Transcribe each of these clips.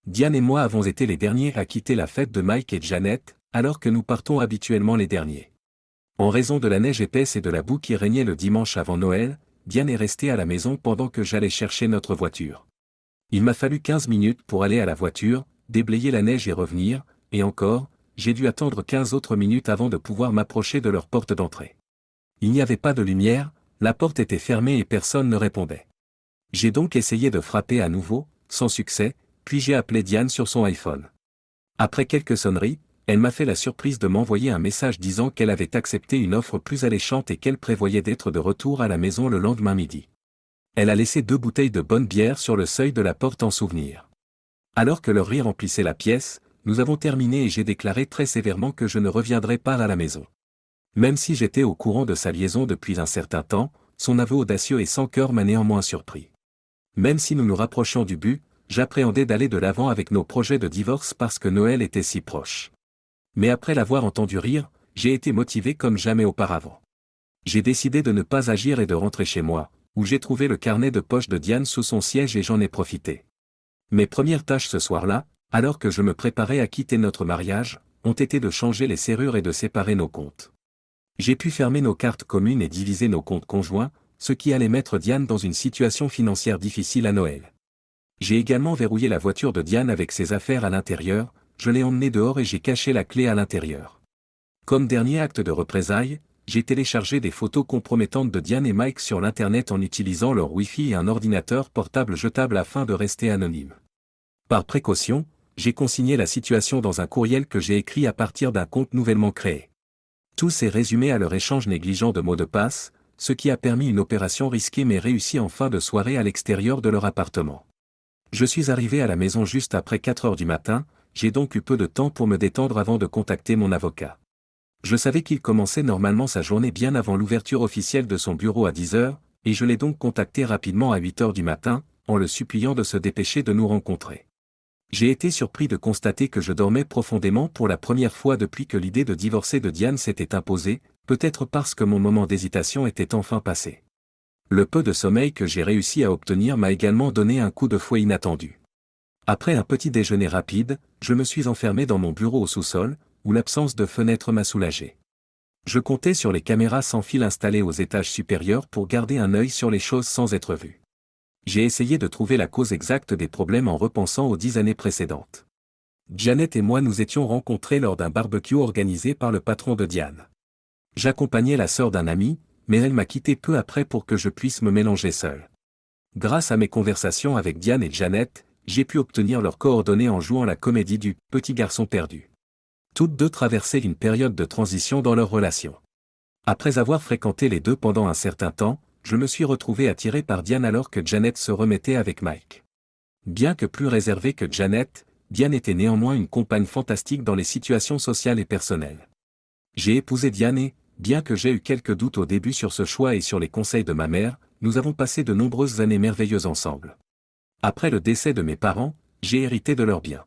Diane et moi avons été les derniers à quitter la fête de Mike et Janet, alors que nous partons habituellement les derniers. En raison de la neige épaisse et de la boue qui régnait le dimanche avant Noël, Diane est restée à la maison pendant que j'allais chercher notre voiture. Il m'a fallu 15 minutes pour aller à la voiture, déblayer la neige et revenir, et encore, j'ai dû attendre 15 autres minutes avant de pouvoir m'approcher de leur porte d'entrée. Il n'y avait pas de lumière, la porte était fermée et personne ne répondait. J'ai donc essayé de frapper à nouveau, sans succès, puis j'ai appelé Diane sur son iPhone. Après quelques sonneries, elle m'a fait la surprise de m'envoyer un message disant qu'elle avait accepté une offre plus alléchante et qu'elle prévoyait d'être de retour à la maison le lendemain midi. Elle a laissé 2 bouteilles de bonne bière sur le seuil de la porte en souvenir. Alors que leur rire emplissait la pièce, nous avons terminé et j'ai déclaré très sévèrement que je ne reviendrai pas à la maison. Même si j'étais au courant de sa liaison depuis un certain temps, son aveu audacieux et sans cœur m'a néanmoins surpris. Même si nous nous rapprochions du but, j'appréhendais d'aller de l'avant avec nos projets de divorce parce que Noël était si proche. Mais après l'avoir entendu rire, j'ai été motivé comme jamais auparavant. J'ai décidé de ne pas agir et de rentrer chez moi, où j'ai trouvé le carnet de poche de Diane sous son siège et j'en ai profité. Mes premières tâches ce soir-là, alors que je me préparais à quitter notre mariage, ont été de changer les serrures et de séparer nos comptes. J'ai pu fermer nos cartes communes et diviser nos comptes conjoints, ce qui allait mettre Diane dans une situation financière difficile à Noël. J'ai également verrouillé la voiture de Diane avec ses affaires à l'intérieur, je l'ai emmenée dehors et j'ai caché la clé à l'intérieur. Comme dernier acte de représailles, j'ai téléchargé des photos compromettantes de Diane et Mike sur l'internet en utilisant leur Wi-Fi et un ordinateur portable jetable afin de rester anonyme. Par précaution, j'ai consigné la situation dans un courriel que j'ai écrit à partir d'un compte nouvellement créé. Tout s'est résumé à leur échange négligent de mots de passe, ce qui a permis une opération risquée mais réussie en fin de soirée à l'extérieur de leur appartement. Je suis arrivé à la maison juste après 4 heures du matin, j'ai donc eu peu de temps pour me détendre avant de contacter mon avocat. Je savais qu'il commençait normalement sa journée bien avant l'ouverture officielle de son bureau à 10 heures, et je l'ai donc contacté rapidement à 8 heures du matin, en le suppliant de se dépêcher de nous rencontrer. J'ai été surpris de constater que je dormais profondément pour la première fois depuis que l'idée de divorcer de Diane s'était imposée, peut-être parce que mon moment d'hésitation était enfin passé. Le peu de sommeil que j'ai réussi à obtenir m'a également donné un coup de fouet inattendu. Après un petit déjeuner rapide, je me suis enfermé dans mon bureau au sous-sol, où l'absence de fenêtre m'a soulagé. Je comptais sur les caméras sans fil installées aux étages supérieurs pour garder un œil sur les choses sans être vu. J'ai essayé de trouver la cause exacte des problèmes en repensant aux 10 années précédentes. Janet et moi nous étions rencontrés lors d'un barbecue organisé par le patron de Diane. J'accompagnais la sœur d'un ami, mais elle m'a quitté peu après pour que je puisse me mélanger seul. Grâce à mes conversations avec Diane et Janet, j'ai pu obtenir leurs coordonnées en jouant la comédie du « petit garçon perdu ». Toutes deux traversaient une période de transition dans leur relation. Après avoir fréquenté les deux pendant un certain temps, je me suis retrouvé attiré par Diane alors que Janet se remettait avec Mike. Bien que plus réservée que Janet, Diane était néanmoins une compagne fantastique dans les situations sociales et personnelles. J'ai épousé Diane et, bien que j'ai eu quelques doutes au début sur ce choix et sur les conseils de ma mère, nous avons passé de nombreuses années merveilleuses ensemble. Après le décès de mes parents, j'ai hérité de leurs biens.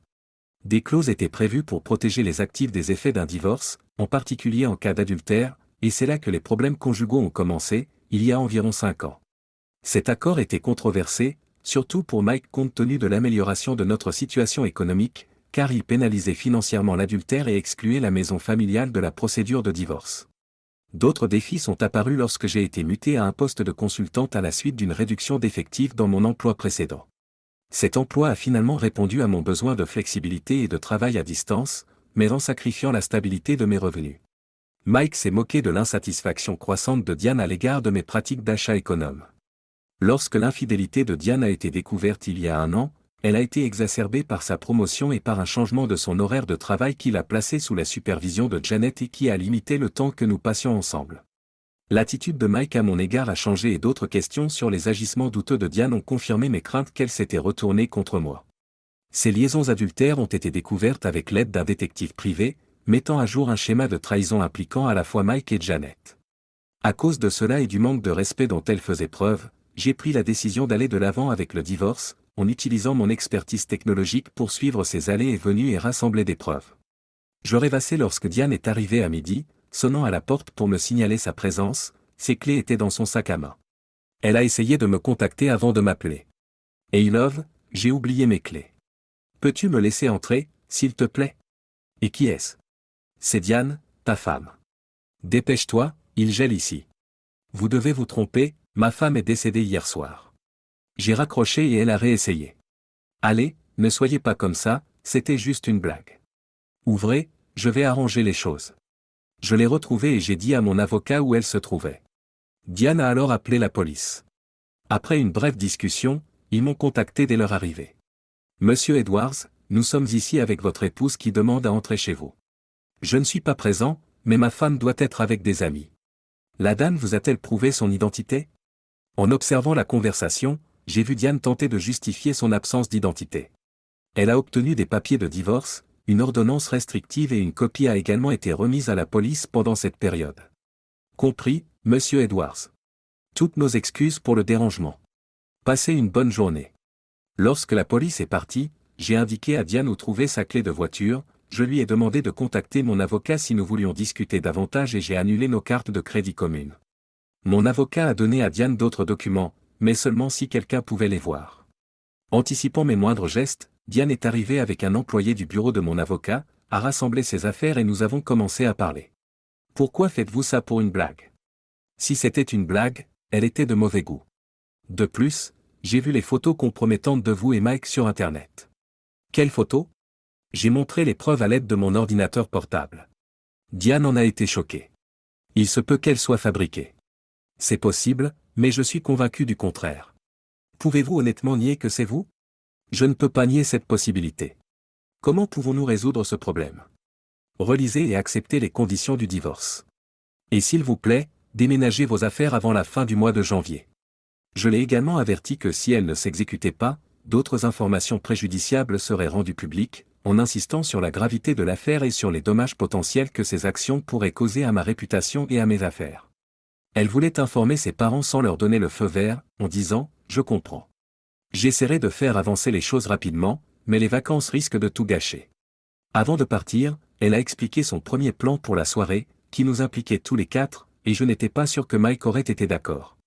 Des clauses étaient prévues pour protéger les actifs des effets d'un divorce, en particulier en cas d'adultère, et c'est là que les problèmes conjugaux ont commencé, il y a environ 5 ans. Cet accord était controversé, surtout pour Mike compte tenu de l'amélioration de notre situation économique, car il pénalisait financièrement l'adultère et excluait la maison familiale de la procédure de divorce. D'autres défis sont apparus lorsque j'ai été muté à un poste de consultante à la suite d'une réduction d'effectifs dans mon emploi précédent. Cet emploi a finalement répondu à mon besoin de flexibilité et de travail à distance, mais en sacrifiant la stabilité de mes revenus. Mike s'est moqué de l'insatisfaction croissante de Diane à l'égard de mes pratiques d'achat économe. Lorsque l'infidélité de Diane a été découverte il y a 1 an, elle a été exacerbée par sa promotion et par un changement de son horaire de travail qui l'a placé sous la supervision de Janet et qui a limité le temps que nous passions ensemble. L'attitude de Mike à mon égard a changé et d'autres questions sur les agissements douteux de Diane ont confirmé mes craintes qu'elle s'était retournée contre moi. Ces liaisons adultères ont été découvertes avec l'aide d'un détective privé, mettant à jour un schéma de trahison impliquant à la fois Mike et Janet. À cause de cela et du manque de respect dont elle faisait preuve, j'ai pris la décision d'aller de l'avant avec le divorce, en utilisant mon expertise technologique pour suivre ses allées et venues et rassembler des preuves. Je rêvassais lorsque Diane est arrivée à midi, sonnant à la porte pour me signaler sa présence, ses clés étaient dans son sac à main. Elle a essayé de me contacter avant de m'appeler. Hey love, j'ai oublié mes clés. Peux-tu me laisser entrer, s'il te plaît? Et qui est-ce? C'est Diane, ta femme. Dépêche-toi, il gèle ici. Vous devez vous tromper, ma femme est décédée hier soir. J'ai raccroché et elle a réessayé. Allez, ne soyez pas comme ça, c'était juste une blague. Ouvrez, je vais arranger les choses. Je l'ai retrouvée et j'ai dit à mon avocat où elle se trouvait. Diane a alors appelé la police. Après une brève discussion, ils m'ont contacté dès leur arrivée. Monsieur Edwards, nous sommes ici avec votre épouse qui demande à entrer chez vous. Je ne suis pas présent, mais ma femme doit être avec des amis. La dame vous a-t-elle prouvé son identité? En observant la conversation, j'ai vu Diane tenter de justifier son absence d'identité. Elle a obtenu des papiers de divorce, une ordonnance restrictive et une copie a également été remise à la police pendant cette période. Compris, monsieur Edwards. Toutes nos excuses pour le dérangement. Passez une bonne journée. Lorsque la police est partie, j'ai indiqué à Diane où trouver sa clé de voiture, je lui ai demandé de contacter mon avocat si nous voulions discuter davantage et j'ai annulé nos cartes de crédit communes. Mon avocat a donné à Diane d'autres documents, mais seulement si quelqu'un pouvait les voir. Anticipant mes moindres gestes, Diane est arrivée avec un employé du bureau de mon avocat, a rassemblé ses affaires et nous avons commencé à parler. Pourquoi faites-vous ça pour une blague? Si c'était une blague, elle était de mauvais goût. De plus, j'ai vu les photos compromettantes de vous et Mike sur Internet. Quelles photos? J'ai montré les preuves à l'aide de mon ordinateur portable. Diane en a été choquée. Il se peut qu'elle soit fabriquée. C'est possible, mais je suis convaincu du contraire. Pouvez-vous honnêtement nier que c'est vous? Je ne peux pas nier cette possibilité. Comment pouvons-nous résoudre ce problème? Relisez et acceptez les conditions du divorce. Et s'il vous plaît, déménagez vos affaires avant la fin du mois de janvier. Je l'ai également averti que si elle ne s'exécutait pas, d'autres informations préjudiciables seraient rendues publiques, en insistant sur la gravité de l'affaire et sur les dommages potentiels que ces actions pourraient causer à ma réputation et à mes affaires. Elle voulait informer ses parents sans leur donner le feu vert, en disant « Je comprends ». J'essaierai de faire avancer les choses rapidement, mais les vacances risquent de tout gâcher. Avant de partir, elle a expliqué son premier plan pour la soirée, qui nous impliquait tous les quatre, et je n'étais pas sûr que Mike aurait été d'accord.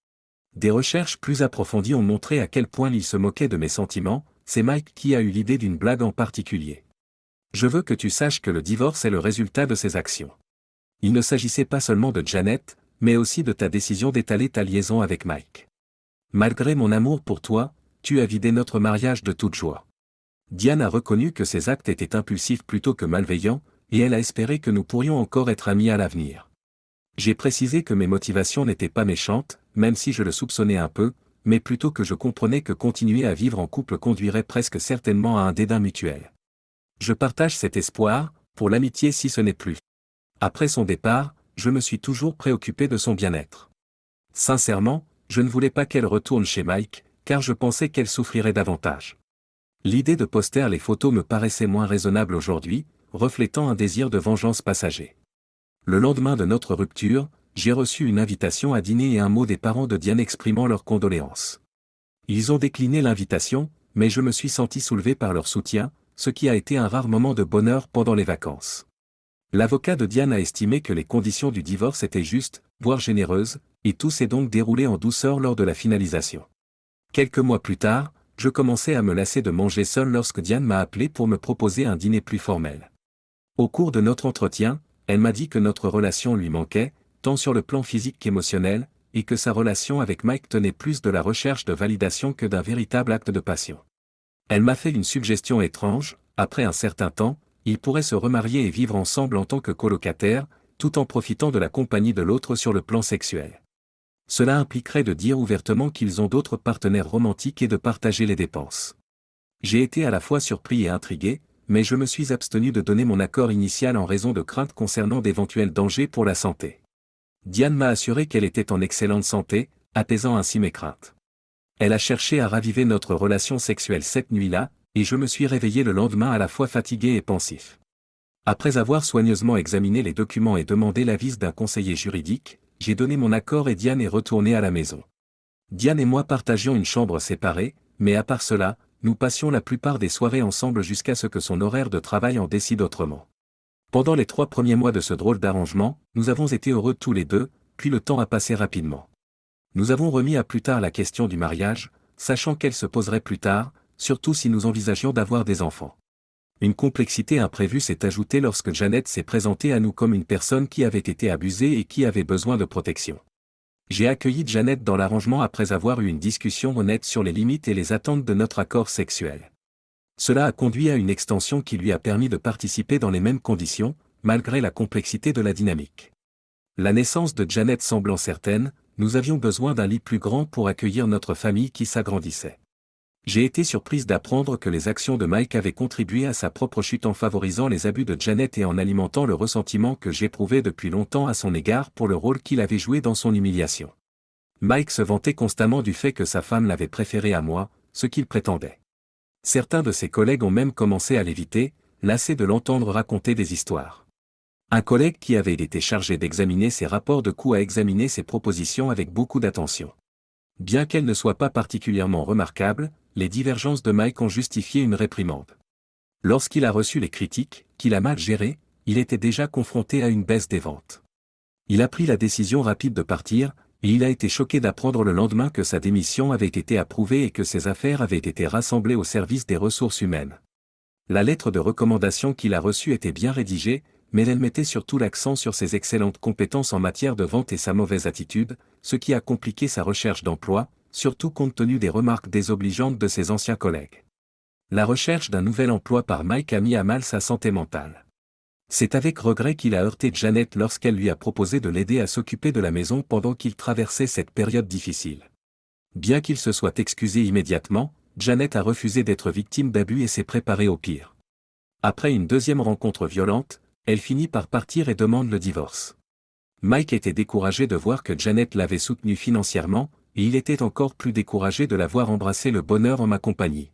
Des recherches plus approfondies ont montré à quel point il se moquait de mes sentiments, c'est Mike qui a eu l'idée d'une blague en particulier. Je veux que tu saches que le divorce est le résultat de ses actions. Il ne s'agissait pas seulement de Janet, mais aussi de ta décision d'étaler ta liaison avec Mike. Malgré mon amour pour toi, tu as vidé notre mariage de toute joie. Diane a reconnu que ses actes étaient impulsifs plutôt que malveillants, et elle a espéré que nous pourrions encore être amis à l'avenir. J'ai précisé que mes motivations n'étaient pas méchantes, même si je le soupçonnais un peu, mais plutôt que je comprenais que continuer à vivre en couple conduirait presque certainement à un dédain mutuel. Je partage cet espoir, pour l'amitié si ce n'est plus. Après son départ, je me suis toujours préoccupé de son bien-être. Sincèrement, je ne voulais pas qu'elle retourne chez Mike, car je pensais qu'elle souffrirait davantage. L'idée de poster les photos me paraissait moins raisonnable aujourd'hui, reflétant un désir de vengeance passager. Le lendemain de notre rupture, j'ai reçu une invitation à dîner et un mot des parents de Diane exprimant leurs condoléances. Ils ont décliné l'invitation, mais je me suis senti soulevé par leur soutien, ce qui a été un rare moment de bonheur pendant les vacances. L'avocat de Diane a estimé que les conditions du divorce étaient justes, voire généreuses, et tout s'est donc déroulé en douceur lors de la finalisation. Quelques mois plus tard, je commençais à me lasser de manger seul lorsque Diane m'a appelé pour me proposer un dîner plus formel. Au cours de notre entretien, elle m'a dit que notre relation lui manquait, tant sur le plan physique qu'émotionnel, et que sa relation avec Mike tenait plus de la recherche de validation que d'un véritable acte de passion. Elle m'a fait une suggestion étrange, après un certain temps, ils pourraient se remarier et vivre ensemble en tant que colocataires, tout en profitant de la compagnie de l'autre sur le plan sexuel. Cela impliquerait de dire ouvertement qu'ils ont d'autres partenaires romantiques et de partager les dépenses. J'ai été à la fois surpris et intrigué, mais je me suis abstenu de donner mon accord initial en raison de craintes concernant d'éventuels dangers pour la santé. Diane m'a assuré qu'elle était en excellente santé, apaisant ainsi mes craintes. Elle a cherché à raviver notre relation sexuelle cette nuit-là, et je me suis réveillé le lendemain à la fois fatigué et pensif. Après avoir soigneusement examiné les documents et demandé l'avis d'un conseiller juridique, j'ai donné mon accord et Diane est retournée à la maison. Diane et moi partagions une chambre séparée, mais à part cela, nous passions la plupart des soirées ensemble jusqu'à ce que son horaire de travail en décide autrement. Pendant les 3 premiers mois de ce drôle d'arrangement, nous avons été heureux tous les deux, puis le temps a passé rapidement. Nous avons remis à plus tard la question du mariage, sachant qu'elle se poserait plus tard, surtout si nous envisagions d'avoir des enfants. Une complexité imprévue s'est ajoutée lorsque Janet s'est présentée à nous comme une personne qui avait été abusée et qui avait besoin de protection. J'ai accueilli Janet dans l'arrangement après avoir eu une discussion honnête sur les limites et les attentes de notre accord sexuel. Cela a conduit à une extension qui lui a permis de participer dans les mêmes conditions, malgré la complexité de la dynamique. La naissance de Janet semblant certaine, nous avions besoin d'un lit plus grand pour accueillir notre famille qui s'agrandissait. J'ai été surprise d'apprendre que les actions de Mike avaient contribué à sa propre chute en favorisant les abus de Janet et en alimentant le ressentiment que j'éprouvais depuis longtemps à son égard pour le rôle qu'il avait joué dans son humiliation. Mike se vantait constamment du fait que sa femme l'avait préféré à moi, ce qu'il prétendait. Certains de ses collègues ont même commencé à l'éviter, lassés de l'entendre raconter des histoires. Un collègue qui avait été chargé d'examiner ses rapports de coûts a examiné ses propositions avec beaucoup d'attention. Bien qu'elles ne soient pas particulièrement remarquables, les divergences de Mike ont justifié une réprimande. Lorsqu'il a reçu les critiques, qu'il a mal gérées, il était déjà confronté à une baisse des ventes. Il a pris la décision rapide de partir, et il a été choqué d'apprendre le lendemain que sa démission avait été approuvée et que ses affaires avaient été rassemblées au service des ressources humaines. La lettre de recommandation qu'il a reçue était bien rédigée, mais elle mettait surtout l'accent sur ses excellentes compétences en matière de vente et sa mauvaise attitude, ce qui a compliqué sa recherche d'emploi, surtout compte tenu des remarques désobligeantes de ses anciens collègues. La recherche d'un nouvel emploi par Mike a mis à mal sa santé mentale. C'est avec regret qu'il a heurté Janet lorsqu'elle lui a proposé de l'aider à s'occuper de la maison pendant qu'il traversait cette période difficile. Bien qu'il se soit excusé immédiatement, Janet a refusé d'être victime d'abus et s'est préparée au pire. Après une deuxième rencontre violente, elle finit par partir et demande le divorce. Mike était découragé de voir que Janet l'avait soutenu financièrement, et il était encore plus découragé de la voir embrasser le bonheur en ma compagnie.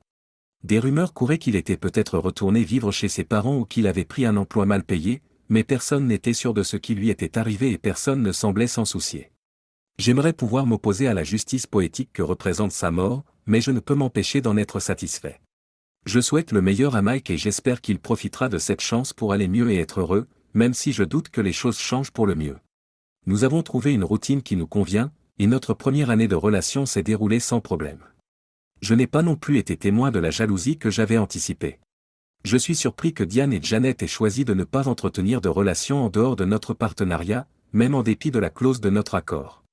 Des rumeurs couraient qu'il était peut-être retourné vivre chez ses parents ou qu'il avait pris un emploi mal payé, mais personne n'était sûr de ce qui lui était arrivé et personne ne semblait s'en soucier. J'aimerais pouvoir m'opposer à la justice poétique que représente sa mort, mais je ne peux m'empêcher d'en être satisfait. Je souhaite le meilleur à Mike et j'espère qu'il profitera de cette chance pour aller mieux et être heureux, même si je doute que les choses changent pour le mieux. Nous avons trouvé une routine qui nous convient, et notre première année de relation s'est déroulée sans problème. Je n'ai pas non plus été témoin de la jalousie que j'avais anticipée. Je suis surpris que Diane et Janet aient choisi de ne pas entretenir de relations en dehors de notre partenariat, même en dépit de la clause de notre accord.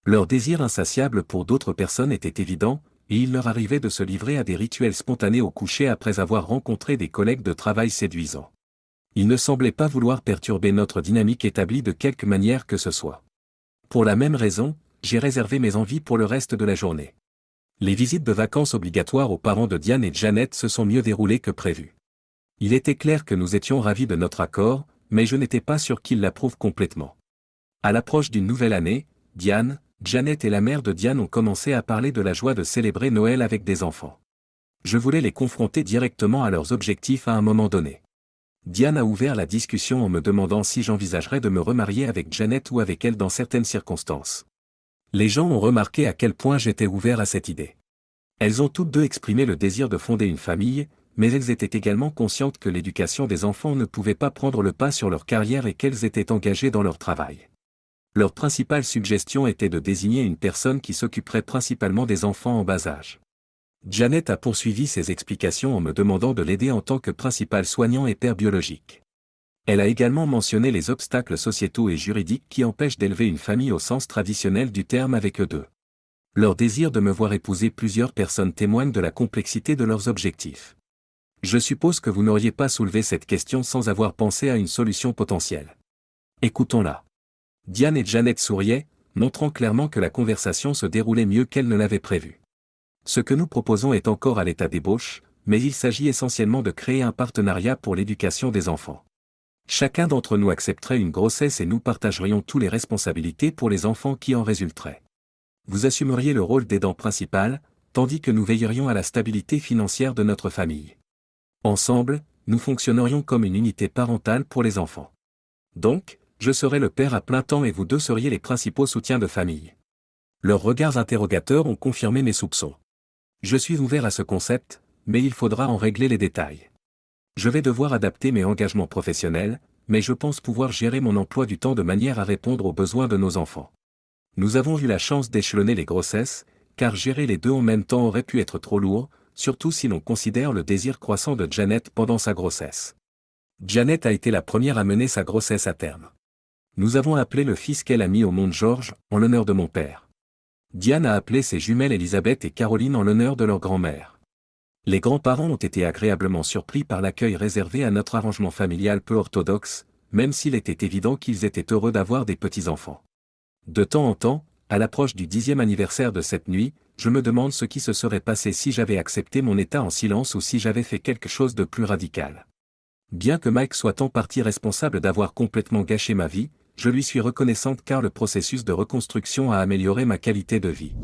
Leur désir insatiable pour d'autres personnes était évident, et il leur arrivait de se livrer à des rituels spontanés au coucher après avoir rencontré des collègues de travail séduisants. Ils ne semblaient pas vouloir perturber notre dynamique établie de quelque manière que ce soit. Pour la même raison, j'ai réservé mes envies pour le reste de la journée. Les visites de vacances obligatoires aux parents de Diane et Janet se sont mieux déroulées que prévu. Il était clair que nous étions ravis de notre accord, mais je n'étais pas sûr qu'ils l'approuvent complètement. À l'approche d'une nouvelle année, Diane, Janet et la mère de Diane ont commencé à parler de la joie de célébrer Noël avec des enfants. Je voulais les confronter directement à leurs objectifs à un moment donné. Diane a ouvert la discussion en me demandant si j'envisagerais de me remarier avec Janet ou avec elle dans certaines circonstances. Les gens ont remarqué à quel point j'étais ouvert à cette idée. Elles ont toutes deux exprimé le désir de fonder une famille, mais elles étaient également conscientes que l'éducation des enfants ne pouvait pas prendre le pas sur leur carrière et qu'elles étaient engagées dans leur travail. Leur principale suggestion était de désigner une personne qui s'occuperait principalement des enfants en bas âge. Janet a poursuivi ses explications en me demandant de l'aider en tant que principal soignant et père biologique. Elle a également mentionné les obstacles sociétaux et juridiques qui empêchent d'élever une famille au sens traditionnel du terme avec eux deux. Leur désir de me voir épouser plusieurs personnes témoigne de la complexité de leurs objectifs. Je suppose que vous n'auriez pas soulevé cette question sans avoir pensé à une solution potentielle. Écoutons-la. Diane et Janet souriaient, montrant clairement que la conversation se déroulait mieux qu'elles ne l'avaient prévu. Ce que nous proposons est encore à l'état d'ébauche, mais il s'agit essentiellement de créer un partenariat pour l'éducation des enfants. Chacun d'entre nous accepterait une grossesse et nous partagerions toutes les responsabilités pour les enfants qui en résulteraient. Vous assumeriez le rôle d'aidant principal, tandis que nous veillerions à la stabilité financière de notre famille. Ensemble, nous fonctionnerions comme une unité parentale pour les enfants. Donc, je serais le père à plein temps et vous deux seriez les principaux soutiens de famille. Leurs regards interrogateurs ont confirmé mes soupçons. Je suis ouvert à ce concept, mais il faudra en régler les détails. Je vais devoir adapter mes engagements professionnels, mais je pense pouvoir gérer mon emploi du temps de manière à répondre aux besoins de nos enfants. Nous avons eu la chance d'échelonner les grossesses, car gérer les deux en même temps aurait pu être trop lourd, surtout si l'on considère le désir croissant de Janet pendant sa grossesse. Janet a été la première à mener sa grossesse à terme. Nous avons appelé le fils qu'elle a mis au monde George, en l'honneur de mon père. Diane a appelé ses jumelles Elisabeth et Caroline en l'honneur de leur grand-mère. Les grands-parents ont été agréablement surpris par l'accueil réservé à notre arrangement familial peu orthodoxe, même s'il était évident qu'ils étaient heureux d'avoir des petits-enfants. De temps en temps, à l'approche du 10e anniversaire de cette nuit, je me demande ce qui se serait passé si j'avais accepté mon état en silence ou si j'avais fait quelque chose de plus radical. Bien que Mike soit en partie responsable d'avoir complètement gâché ma vie, je lui suis reconnaissante car le processus de reconstruction a amélioré ma qualité de vie.